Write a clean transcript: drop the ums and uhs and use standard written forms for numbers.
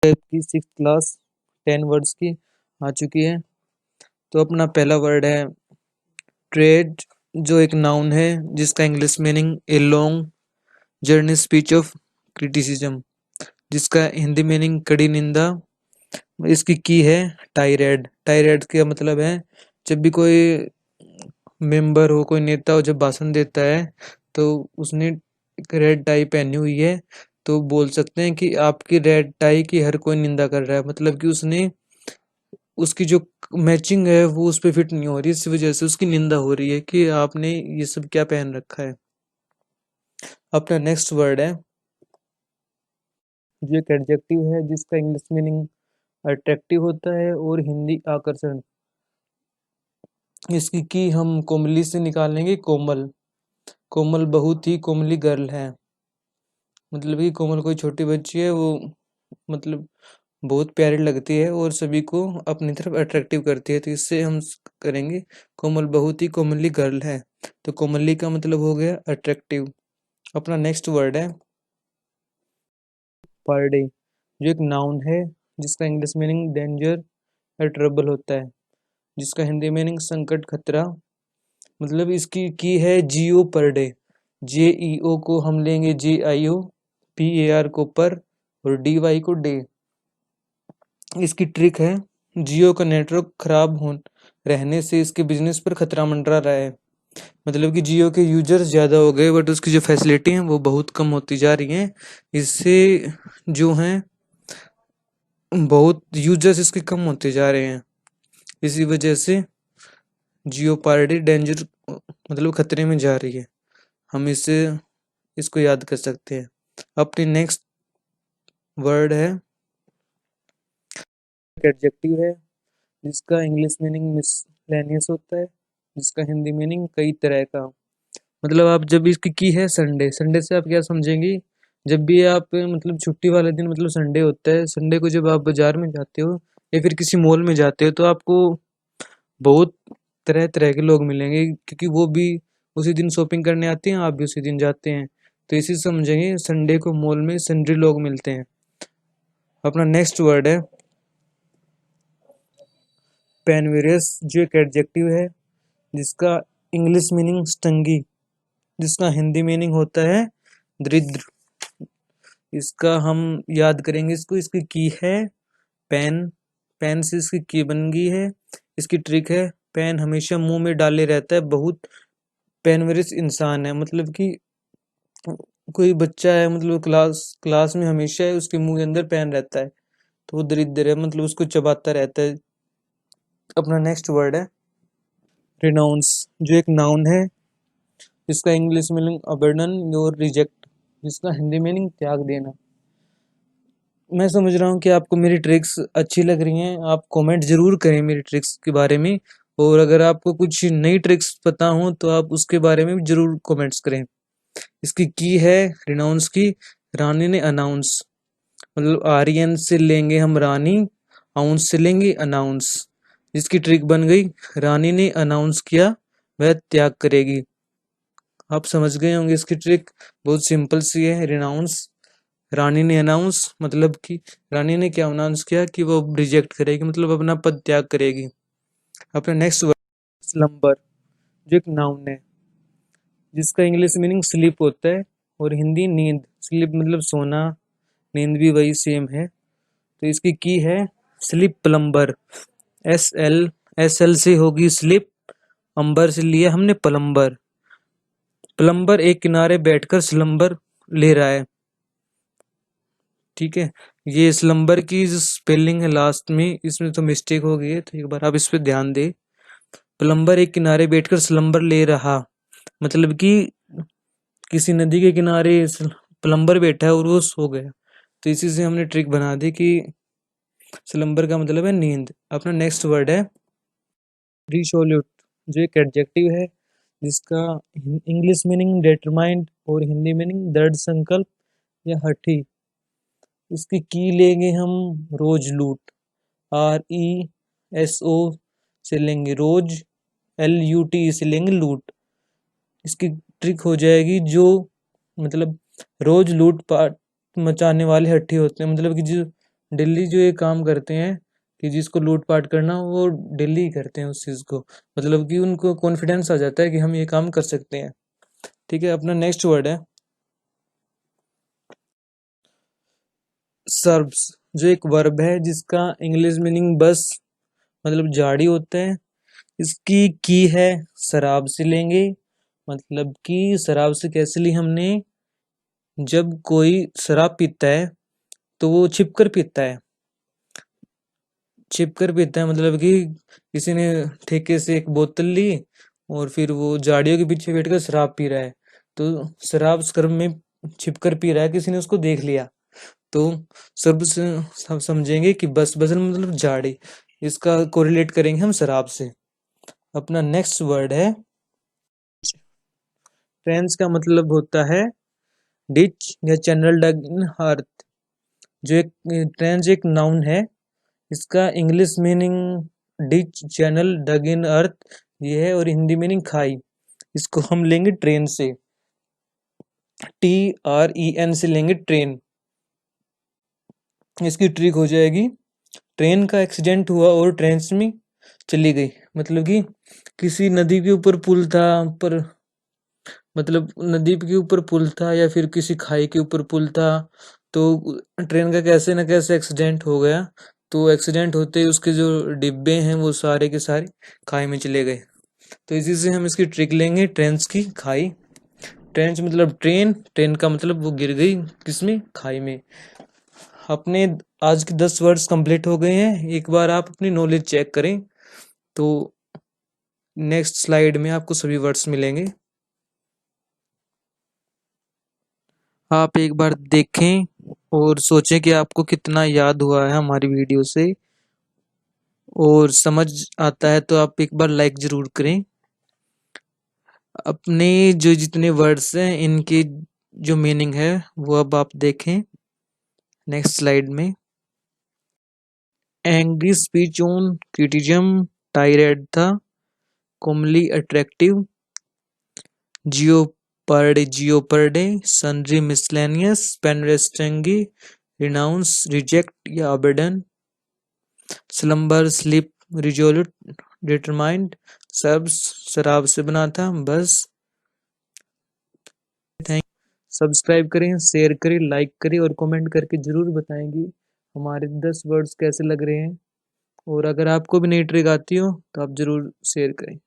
की 6th class 10 words की आ चुकी है। तो अपना पहला वर्ड है ट्रेड, जो एक नाउन है जिसका English meaning a long journey speech of criticism, जिसका हिंदी मीनिंग कड़ी निंदा। इसकी की है टायरेड। टायरेड का मतलब है जब भी कोई मेंबर हो, कोई नेता हो, जब भाषण देता है तो उसने रेड टाई पहनी हुई है, तो बोल सकते हैं कि आपकी रेड टाई की हर कोई निंदा कर रहा है, मतलब कि उसने उसकी जो मैचिंग है वो उस पे फिट नहीं हो रही, इस वजह से उसकी निंदा हो रही है कि आपने ये सब क्या पहन रखा है। अपना नेक्स्ट वर्ड है जो एक एडजेक्टिव है जिसका इंग्लिश मीनिंग अट्रैक्टिव होता है और हिंदी आकर्षण। इसकी की हम कोमली से निकालेंगे कोमल। कोमल बहुत ही कोमली गर्ल है, मतलब कि कोमल कोई छोटी बच्ची है, वो मतलब बहुत प्यारी लगती है और सभी को अपनी तरफ अट्रैक्टिव करती है, तो इससे हम करेंगे कोमल बहुत ही कोमली गर्ल है। तो कोमली का मतलब हो गया अट्रैक्टिव। अपना नेक्स्ट वर्ड है पर डे, जो एक नाउन है जिसका इंग्लिश मीनिंग डेंजर या ट्रबल होता है, जिसका हिंदी मीनिंग संकट खतरा। मतलब इसकी की है जीओ पर डे। जे ई ओ को हम लेंगे जे आई ओ, पी ए आर को पर और डी वाई को डे। इसकी ट्रिक है जियो का नेटवर्क खराब हो रहने से इसके बिजनेस पर खतरा मंडरा रहा है। मतलब कि जियो के यूजर्स ज़्यादा हो गए बट उसकी जो फैसिलिटी हैं वो बहुत कम होती जा रही हैं। इससे जो हैं बहुत यूजर्स इसके कम होते जा रहे हैं, इसी वजह से जियो पार्टी डेंजर मतलब खतरे में जा रही है। हम इससे इसको याद कर सकते हैं। अपनी नेक्स्ट वर्ड है एडजेक्टिव है जिसका इंग्लिश मीनिंग मिसलेनियस होता है, जिसका हिंदी मीनिंग कई तरह का। मतलब आप जब इसकी की है संडे, संडे से आप क्या समझेंगी, जब भी आप मतलब छुट्टी वाले दिन, मतलब संडे होता है, संडे को जब आप बाजार में जाते हो या फिर किसी मॉल में जाते हो तो आपको बहुत तरह तरह के लोग मिलेंगे, क्योंकि वो भी उसी दिन शॉपिंग करने आते हैं, आप भी उसी दिन जाते हैं, तो इसी से समझेंगे संडे को मॉल में सन्ड्री लोग मिलते हैं। अपना नेक्स्ट वर्ड है पेनवेरियस, जो एक एडजेक्टिव है जिसका इंग्लिश मीनिंग स्टंगी, जिसका हिंदी मीनिंग होता है दरिद्र। इसका हम याद करेंगे इसको। इसकी की है पेन, पेन से इसकी की बन गई है। इसकी ट्रिक है पेन हमेशा मुंह में डाले रहता है, बहुत पेनवेरियस इंसान है, मतलब कि कोई बच्चा है, मतलब क्लास क्लास में हमेशा है उसके मुंह के अंदर पेन रहता है, तो वो दरिद्र है, मतलब उसको चबाता रहता है। अपना नेक्स्ट वर्ड है रिनाउंस, जो एक नाउन है जिसका इंग्लिश मीनिंग अबंडन और रिजेक्ट, जिसका हिंदी मीनिंग त्याग देना। मैं समझ रहा हूँ कि आपको मेरी ट्रिक्स अच्छी लग रही हैं, आप कमेंट जरूर करें मेरी ट्रिक्स के बारे में, और अगर आपको कुछ नई ट्रिक्स पता हो तो आप उसके बारे में भी जरूर कमेंट्स करें। इसकी की है रिनाउंस की रानी ने अनाउंस, मतलब आर्यन से लेंगे हम रानी, आउंस से लेंगे अनाउंस। जिसकी ट्रिक बन गई रानी ने अनाउंस किया वह त्याग करेगी। आप समझ गए होंगे इसकी ट्रिक, बहुत सिंपल सी है। रिनाउंस, रानी ने अनाउंस, मतलब कि रानी ने क्या अनाउंस किया कि वो रिजेक्ट करेगी, मतलब अपना पद त्याग करेगी। अपना नेक्स्ट वर्ड स्लम्बर, जो एक नाउन है जिसका इंग्लिश मीनिंग स्लीप होता है और हिंदी नींद। स्लीप मतलब सोना, नींद भी वही सेम है, तो इसकी की है स्लिप प्लम्बर। एस एल से होगी स्लिप, अंबर से लिया हमने प्लम्बर। प्लम्बर एक किनारे बैठकर स्लम्बर ले रहा है, ठीक है। ये स्लम्बर की जो स्पेलिंग है लास्ट में, इसमें तो मिस्टेक हो गई है, तो एक बार आप इस पे ध्यान दें। प्लम्बर एक किनारे बैठकर स्लम्बर ले रहा, मतलब कि किसी नदी के किनारे प्लम्बर बैठा है और वो सो गया, तो इसी से हमने ट्रिक बना दी कि स्लम्बर का मतलब है नींद। अपना नेक्स्ट वर्ड है रिसोल्यूट, जो एक एडजेक्टिव है जिसका इंग्लिश मीनिंग डिटरमाइंड और हिंदी मीनिंग दृढ़ संकल्प या हठी। इसकी की लेंगे हम रोज लूट, RESO से लेंगे रोज, LUT से लेंगे लूट। इसकी ट्रिक हो जाएगी जो मतलब रोज लूट पाट मचाने वाले हट्टी होते हैं, मतलब कि जो दिल्ली जो ये काम करते हैं कि जिसको लूटपाट करना वो दिल्ली ही करते हैं उस चीज को, मतलब कि उनको कॉन्फिडेंस आ जाता है कि हम ये काम कर सकते हैं। ठीक है, अपना नेक्स्ट वर्ड है सर्ब्स, जो एक वर्ब है जिसका इंग्लिश मीनिंग बस मतलब झाड़ी होता है। इसकी की है शराब से लेंगे, मतलब कि शराब से कैसे ली हमने, जब कोई शराब पीता है तो वो छिप कर पीता है। छिप कर पीता है मतलब कि किसी ने ठेके से एक बोतल ली और फिर वो झाड़ियों के पीछे बैठकर शराब पी रहा है, तो शराब स्क्रब में छिप कर पी रहा है, किसी ने उसको देख लिया, तो सर्ब से हम समझेंगे कि बस बसल मतलब झाड़ी, इसका कोरिलेट करेंगे हम शराब से। अपना नेक्स्ट वर्ड है ट्रेंच का मतलब होता है डिच या चैनल डग इन अर्थ। जो एक ट्रेंच एक नाउन है, इसका इंग्लिश मीनिंग डिच चैनल डग इन अर्थ ये है, और हिंदी मीनिंग खाई। इसको हम लेंगे ट्रेन से, TREN से लेंगे ट्रेन। इसकी ट्रिक हो जाएगी, ट्रेन का एक्सीडेंट हुआ और ट्रेन में चली गई, मतलब कि किसी नदी के ऊपर पुल था, पर मतलब नदी के ऊपर पुल था या फिर किसी खाई के ऊपर पुल था, तो ट्रेन का कैसे न कैसे एक्सीडेंट हो गया, तो एक्सीडेंट होते ही उसके जो डिब्बे हैं वो सारे के सारे खाई में चले गए। तो इसी से हम इसकी ट्रिक लेंगे ट्रेन्स की, खाई। ट्रेंच मतलब ट्रेन, ट्रेन का मतलब वो गिर गई किसमें, खाई में। अपने आज के 10 वर्ड्स कंप्लीट हो गए हैं, एक बार आप अपनी नॉलेज चेक करें तो नेक्स्ट स्लाइड में आपको सभी वर्ड्स मिलेंगे। आप एक बार देखें और सोचें कि आपको कितना याद हुआ है हमारी वीडियो से, और समझ आता है तो आप एक बार लाइक जरूर करें। अपने जो जितने वर्ड्स हैं इनकी जो मीनिंग है वो अब आप देखें नेक्स्ट स्लाइड में। Angry speech on criticism, tirade था, comely attractive, jeopardy, sundry miscellaneous, penurious stingy, renounce, reject या abandon, slumber, sleep, resolute, determined, सर्ब्स शराब से बना था, बस। थैंक, सब्सक्राइब करें, शेयर करें, लाइक करें और कमेंट करके जरूर बताएंगे हमारे 10 वर्ड्स कैसे लग रहे हैं, और अगर आपको भी नई ट्रिक आती हो तो आप जरूर शेयर करें।